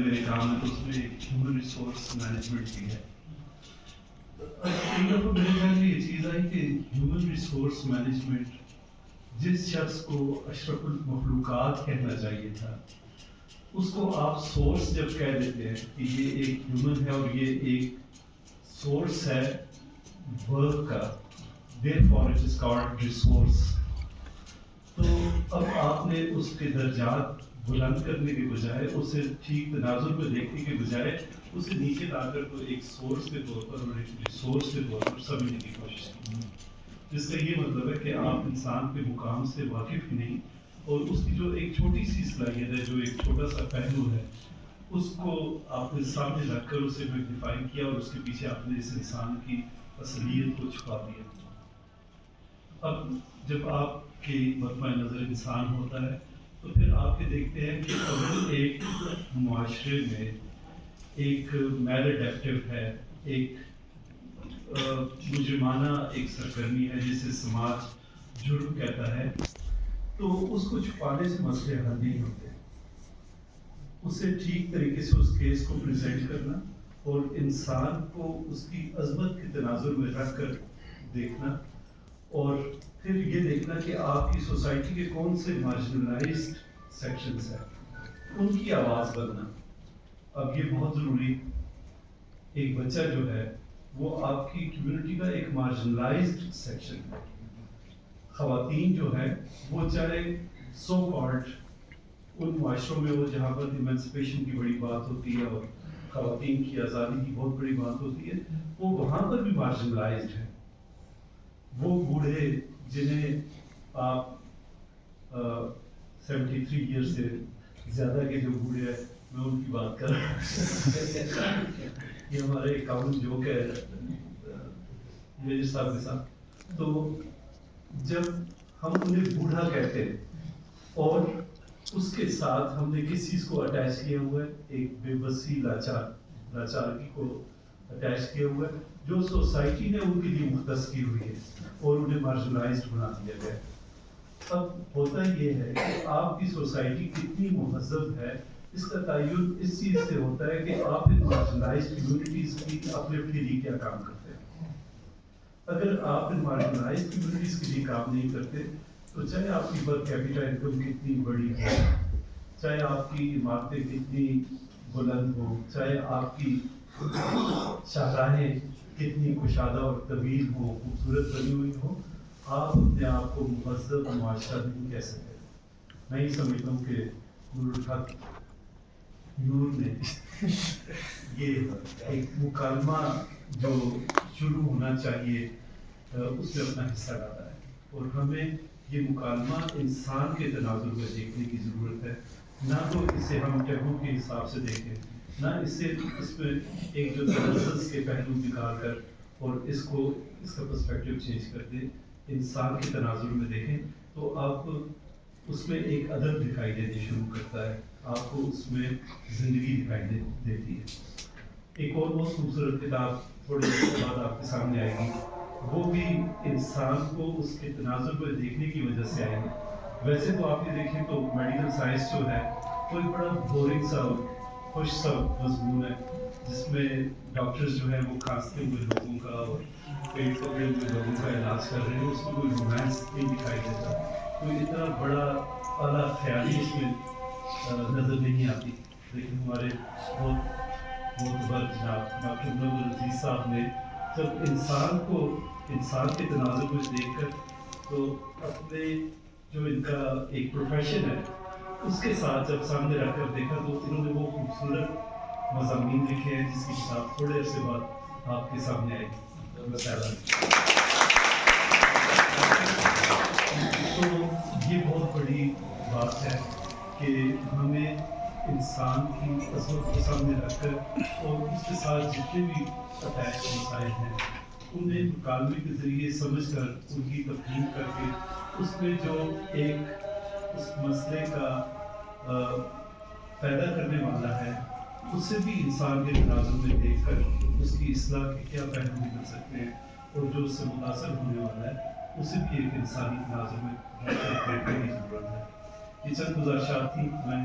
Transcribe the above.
میرے کام ہے تو اس میں ہیومن ریسورس مینجمنٹ بھی ہے. ایک دفعہ میرے خیال میں یہ چیز آئی کہ ہیومن ریسورس مینجمنٹ جس شخص کو اشرف المخلوقات کہنا چاہیے تھا اس کو آپ سورس جب کہہ دیتے ہیں کہ یہ ایک ہیومن ہے اور یہ ایک سورس ہے ورک کا, therefore it is called resource. تو اب آپ نے اس کے درجات بلند کرنے کے بجائے اسے ٹھیک تناظر میں دیکھنے کے بجائے اسے نیچے لا کر تو ایک سورس کے طور پر اور ایک ریسورس کے طور پر سمجھنے کی کوشش کی, جس کا یہ مطلب ہے کہ آپ انسان کے مقام سے واقف ہی نہیں اور اس کی جو ایک چھوٹی سی صلاحیت ہے, جو ایک چھوٹا سا پہلو ہے, اس کو آپ نے سامنے رکھ کر اسے میگنیفائی کیا اور اس کے پیچھے آپ نے اس انسان کی اصلیت کو چھپا دیا. اب جب آپ کی مطمع نظر انسان ہوتا ہے تو پھر آپ یہ دیکھتے ہیں کہ اگر ایک معاشرے میں ایک میل اڈیپٹیو ہے, ایک مجرمانہ ایک سرگرمی ہے جسے سماج جرم کہتا ہے, تو اس کو چھپانے سے مسئلے حل نہیں ہوتے. اسے ٹھیک طریقے سے اس کیس کو پریزنٹ کرنا اور انسان کو اس کی عظمت کے تناظر میں رکھ کر دیکھنا اور پھر یہ دیکھنا کہ آپ کی سوسائٹی کے کون سے مارجنلائزڈ سیکشنز ہیں, ان کی آواز بننا. اب یہ بہت ضروری, ایک بچہ جو ہے وہ آپ کی کمیونٹی کا ایک مارجنلائزڈ سیکشن ہے. خواتین جو ہے وہ چاہے سو کالڈ ان معاشروں میں ہو جہاں پر ایمانسپیشن کی بڑی بات ہوتی ہے اور خواتین کی آزادی کی بہت بڑی بات ہوتی ہے, وہ وہاں پر بھی مارجنلائزڈ ہے. وہ بوڑھے جنہیں آپ 73 ایئر سے زیادہ کے جو بوڑھے ہیں, میں ان کی بات کر رہا ہوں. یہ ہمارے اکاؤنٹ جوک ہے میجر صاحب کے ساتھ. تو جب ہم انہیں بوڑھا کہتے ہیں اور اس کے ساتھ ہم نے کس چیز کو اٹیچ کیا ہوا ہے, ایک بے بسی لاچارگی کو اٹیچ کیا ہوا ہے جو سوسائٹی نے ان کے لیے مختص کی ہوئی ہے اور انہیں مارجنلائزڈ بنا دیا گیا ہے. اب ہوتا یہ ہے کہ آپ کی سوسائٹی کتنی مہذب ہے اس کا تعین اس چیز سے ہوتا ہے کہ آپ ان مارجنلائزڈ کمیونٹیز کی اپلفٹ کے لیے کیا کام کرتے ہیں. اگر آپ ان مارجنلائزڈ کمیونٹیز کے لیے کام نہیں کرتے تو چاہے آپ کی پر کیپٹل انکم کتنی بڑی ہو, چاہے آپ کی عمارتیں کتنی بلند ہوں, چاہے آپ کی شاہراہیں کتنی کشادہ اور طویل ہوں, خوبصورت بنی ہوئی ہوں, آپ اپنے آپ کو مہذب معاشرہ نہیں کہہ سکتے. میں یہ سمجھتا ہوں کہ نور الحق نور نے یہ ایک مکالمہ جو شروع ہونا چاہیے اس میں اپنا حصہ ڈالا ہے, اور ہمیں یہ مکالمہ انسان کے تناظر میں دیکھنے کی ضرورت ہے, نہ تو اسے ہم ٹیبو کے حساب سے دیکھیں, نہ اس میں ایک جو تجسس کے پہلو نکال کر اور اس کا پرسپیکٹو چینج کر دیں, انسان کے تناظر میں دیکھیں تو آپ اس میں ایک ادب دکھائی دینے شروع کرتا ہے, آپ کو اس میں زندگی دکھائی دیتی ہے. ایک اور بہت خوبصورت کتاب تھوڑی دیر بعد آپ کے سامنے آئے گی, وہ بھی انسان کو اس کے تناظر کو دیکھنے کی وجہ سے آئے گی. ویسے تو آپ یہ دیکھیں تو میڈیکل سائنس جو ہے وہ ایک بڑا بورنگ سا خوش سا مضمون ہے, جس میں ڈاکٹرز جو ہے وہ کھانستے ہوئے لوگوں کا اور پیٹ پکڑے ہوئے لوگوں کا علاج کر رہے ہیں. اس میں کوئی رومانس نہیں دکھائی دیتا, کوئی اتنا بڑا اعلیٰ خیالی اس میں نظر نہیں آتی. لیکن ہمارے بہت معتبر جناب ڈاکٹر منور عزیز صاحب نے جب انسان کو انسان کے تناظر میں دیکھ کر تو اپنے جو ان کا ایک پروفیشن ہے اس کے ساتھ جب سامنے رکھ کر دیکھا تو انہوں نے وہ خوبصورت مضامین لکھے ہیں جس کی کتاب تھوڑے عرصے بعد آپ کے سامنے آئے گی. تو یہ بہت بڑی بات ہے کہ ہمیں انسان کی عظمت کو سامنے رکھ کر اور اس کے ساتھ جتنے بھی اٹیچ مسائل ہیں انہیں مکالمے کے ذریعے سمجھ کر ان کی تفہیم کر کے اس میں جو ایک اس مسئلے کا پیدا کرنے والا ہے اسے بھی انسان کے تناظر میں دیکھ کر اس کی اصلاح کے کیا پہلو نکل سکتے ہیں اور جو اس سے متاثر ہونے والا ہے اسے بھی ایک انسانی تناظر میں دیکھنے کی ضرورت ہے. یہ چند گزارشات تھی, میں